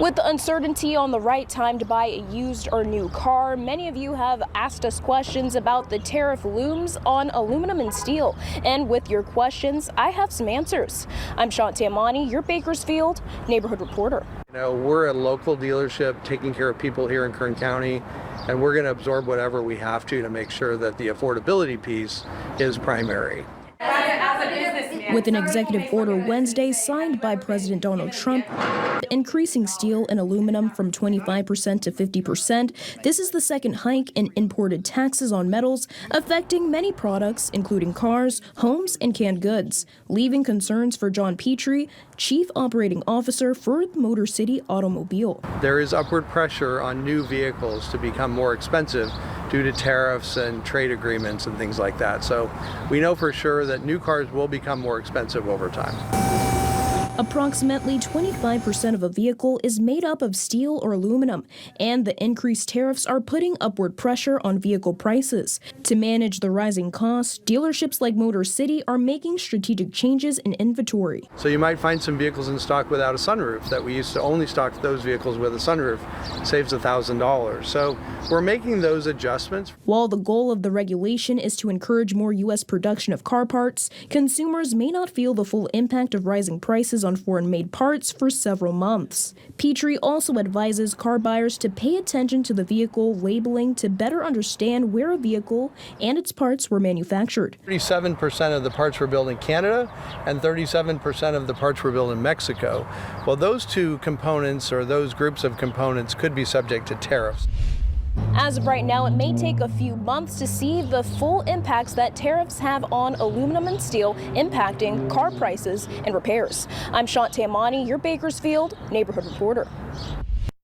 With the uncertainty on the right time to buy a used or new car, many of you have asked us questions about the tariff looms on aluminum and steel. And with your questions, I have some answers. I'm Sean Tamani, your Bakersfield neighborhood reporter. We're a local dealership taking care of people here in Kern County, and we're going to absorb whatever we have to make sure that the affordability piece is primary. With an executive order Wednesday signed by President Donald Trump, increasing steel and aluminum from 25% to 50%, this is the second hike in imported taxes on metals, affecting many products, including cars, homes, and canned goods, leaving concerns for John Petrie, Chief Operating Officer for Motor City Automobile. There is upward pressure on new vehicles to become more expensive due to tariffs and trade agreements and things like that. So we know for sure that new cars will become more expensive over time. Approximately 25% of a vehicle is made up of steel or aluminum, and the increased tariffs are putting upward pressure on vehicle prices. To manage the rising costs, dealerships like Motor City are making strategic changes in inventory. So you might find some vehicles in stock without a sunroof that we used to only stock those vehicles with a sunroof. Saves $1,000. So we're making those adjustments. While the goal of the regulation is to encourage more U.S. production of car parts, consumers may not feel the full impact of rising prices on foreign-made parts for several months. Petrie also advises car buyers to pay attention to the vehicle labeling to better understand where a vehicle and its parts were manufactured. 37% of the parts were built in Canada and 37% of the parts were built in Mexico. Well, those two components or those groups of components could be subject to tariffs. As of right now, it may take a few months to see the full impacts that tariffs have on aluminum and steel, impacting car prices and repairs. I'm Sean Tamani, your Bakersfield neighborhood reporter.